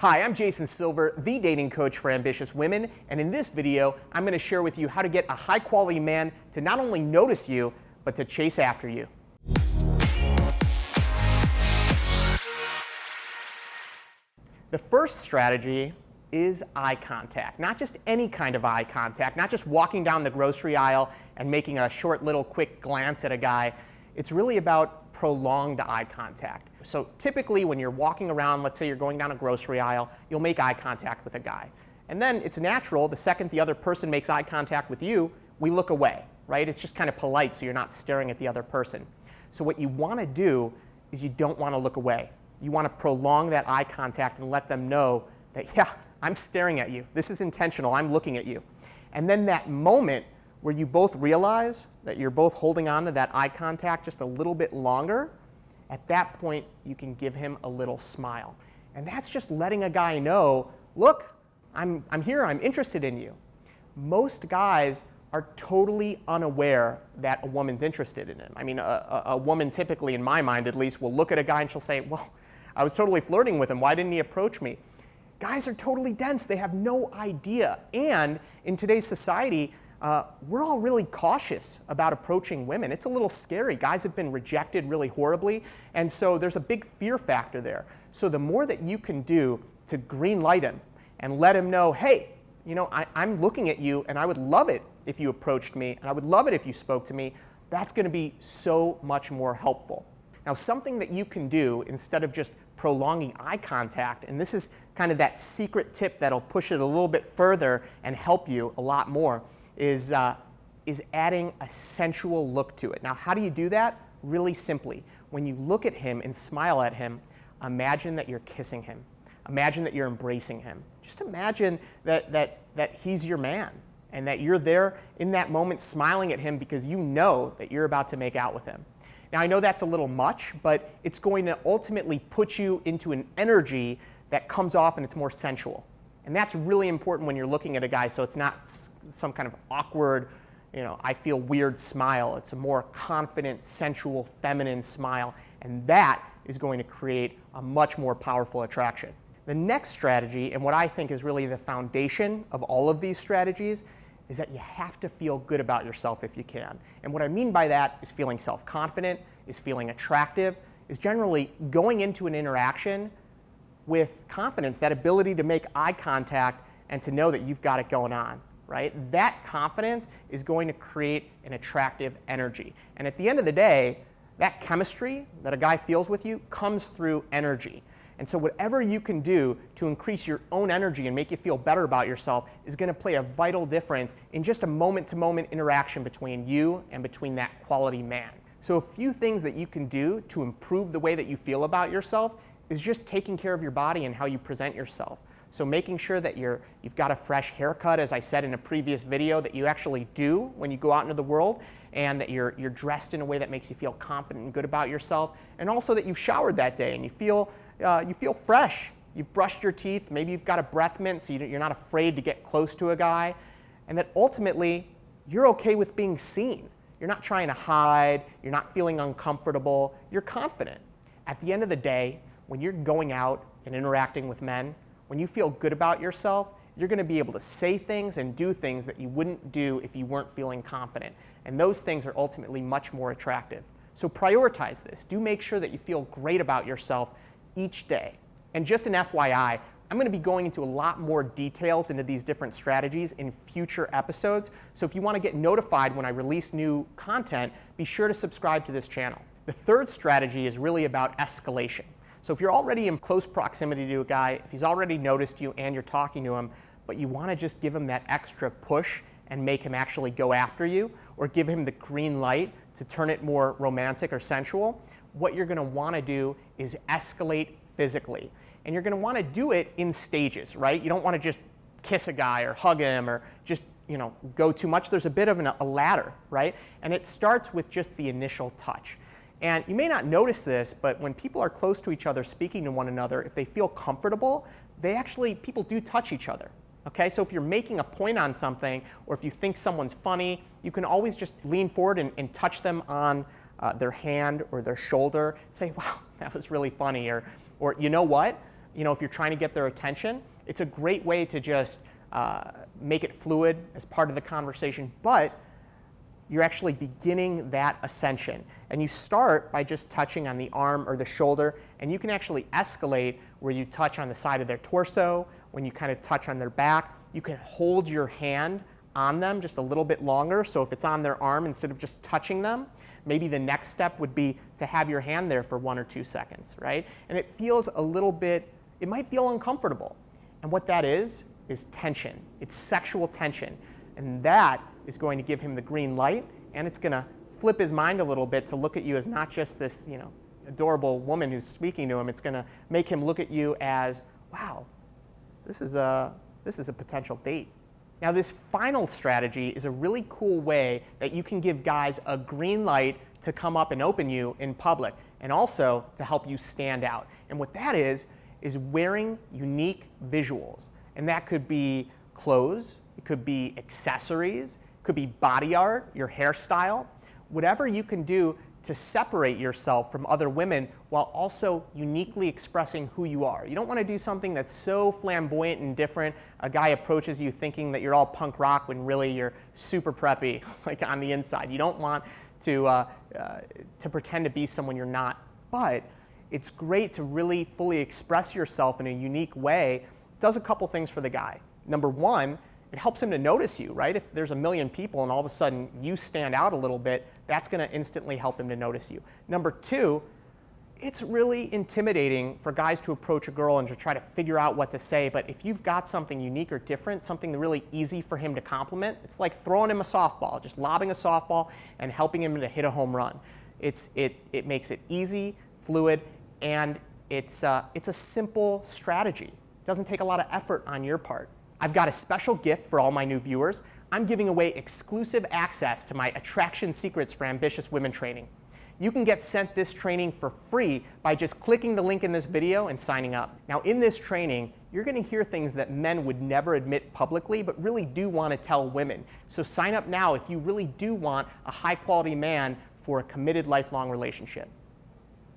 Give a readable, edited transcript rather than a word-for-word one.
Hi, I'm Jason Silver, the dating coach for ambitious women, and in this video, I'm going to share with you how to get a high-quality man to not only notice you, but to chase after you. The first strategy is eye contact. Not just any kind of eye contact, not just walking down the grocery aisle and making a short little quick glance at a guy. It's really about prolonged eye contact. So typically when you're walking around, let's say you're going down a grocery aisle, you'll make eye contact with a guy. And then it's natural, the second the other person makes eye contact with you, we look away, right? It's just kind of polite so you're not staring at the other person. So what you want to do is you don't want to look away. You want to prolong that eye contact and let them know that, yeah, I'm staring at you. This is intentional. I'm looking at you. And then that moment where you both realize that you're both holding on to that eye contact just a little bit longer, at that point, you can give him a little smile. And that's just letting a guy know, look, I'm here, I'm interested in you. Most guys are totally unaware that a woman's interested in him. I mean, a woman typically, in my mind at least, will look at a guy and she'll say, well, I was totally flirting with him. Why didn't he approach me? Guys are totally dense. They have no idea. And in today's society, we're all really cautious about approaching women. It's a little scary. Guys have been rejected really horribly, and so there's a big fear factor there. So the more that you can do to green light him and let him know, hey, you know, I'm looking at you and I would love it if you approached me and I would love it if you spoke to me, that's going to be so much more helpful. Now, something that you can do instead of just prolonging eye contact, and this is kind of that secret tip that'll push it a little bit further and help you a lot more, is adding a sensual look to it. Now, how do you do that? Really simply. When you look at him and smile at him, imagine that you're kissing him. Imagine that you're embracing him. Just imagine that he's your man and that you're there in that moment smiling at him because you know that you're about to make out with him. Now, I know that's a little much, but it's going to ultimately put you into an energy that comes off and it's more sensual. And that's really important when you're looking at a guy, so it's not some kind of awkward, you know, I feel weird smile. It's a more confident, sensual, feminine smile, and that is going to create a much more powerful attraction. The next strategy, and what I think is really the foundation of all of these strategies, is that you have to feel good about yourself if you can. And what I mean by that is feeling self-confident, is feeling attractive, is generally going into an interaction with confidence, that ability to make eye contact and to know that you've got it going on, right? That confidence is going to create an attractive energy. And at the end of the day, that chemistry that a guy feels with you comes through energy. And so whatever you can do to increase your own energy and make you feel better about yourself is going to play a vital difference in just a moment-to-moment interaction between you and between that quality man. So a few things that you can do to improve the way that you feel about yourself is just taking care of your body and how you present yourself. So making sure that you've got a fresh haircut, as I said in a previous video, that you actually do when you go out into the world, and that you're dressed in a way that makes you feel confident and good about yourself, and also that you've showered that day and you feel fresh. You've brushed your teeth, maybe you've got a breath mint so you're not afraid to get close to a guy, and that ultimately you're okay with being seen. You're not trying to hide, you're not feeling uncomfortable, you're confident. At the end of the day, when you're going out and interacting with men, when you feel good about yourself, you're going to be able to say things and do things that you wouldn't do if you weren't feeling confident. And those things are ultimately much more attractive. So prioritize this. Do make sure that you feel great about yourself each day. And just an FYI, I'm going to be going into a lot more details into these different strategies in future episodes. So if you want to get notified when I release new content, be sure to subscribe to this channel. The third strategy is really about escalation. So if you're already in close proximity to a guy, if he's already noticed you and you're talking to him, but you want to just give him that extra push and make him actually go after you, or give him the green light to turn it more romantic or sensual, what you're going to want to do is escalate physically. And you're going to want to do it in stages, right? You don't want to just kiss a guy or hug him or just, go too much. There's a bit of a ladder, right? And it starts with just the initial touch. And you may not notice this, but when people are close to each other, speaking to one another, if they feel comfortable, people do touch each other. Okay, so if you're making a point on something, or if you think someone's funny, you can always just lean forward and touch them on their hand or their shoulder, say, wow, that was really funny, or you know what? if you're trying to get their attention, it's a great way to just make it fluid as part of the conversation, but you're actually beginning that ascension. And you start by just touching on the arm or the shoulder, and you can actually escalate where you touch on the side of their torso, when you kind of touch on their back. You can hold your hand on them just a little bit longer, so if it's on their arm, instead of just touching them, maybe the next step would be to have your hand there for 1 or 2 seconds, right? And it feels a little bit, it might feel uncomfortable. And what that is tension. It's sexual tension. And that is going to give him the green light, and it's going to flip his mind a little bit to look at you as not just this, adorable woman who's speaking to him. It's going to make him look at you as, wow, this is a potential date. Now, this final strategy is a really cool way that you can give guys a green light to come up and open you in public, and also to help you stand out. And what that is wearing unique visuals. And that could be clothes, it could be accessories, it could be body art, your hairstyle, whatever you can do to separate yourself from other women while also uniquely expressing who you are. You don't want to do something that's so flamboyant and different. A guy approaches you thinking that you're all punk rock when really you're super preppy, like on the inside. You don't want to pretend to be someone you're not. But it's great to really fully express yourself in a unique way. It does a couple things for the guy. Number one, it helps him to notice you, right? If there's a million people and all of a sudden you stand out a little bit, that's going to instantly help him to notice you. Number two, it's really intimidating for guys to approach a girl and to try to figure out what to say, but if you've got something unique or different, something really easy for him to compliment, it's like throwing him a softball, just lobbing a softball and helping him to hit a home run. It makes it easy, fluid, and it's a simple strategy. It doesn't take a lot of effort on your part. I've got a special gift for all my new viewers. I'm giving away exclusive access to my Attraction Secrets for Ambitious Women training. You can get sent this training for free by just clicking the link in this video and signing up. Now, in this training, you're going to hear things that men would never admit publicly, but really do want to tell women. So sign up now if you really do want a high-quality man for a committed lifelong relationship.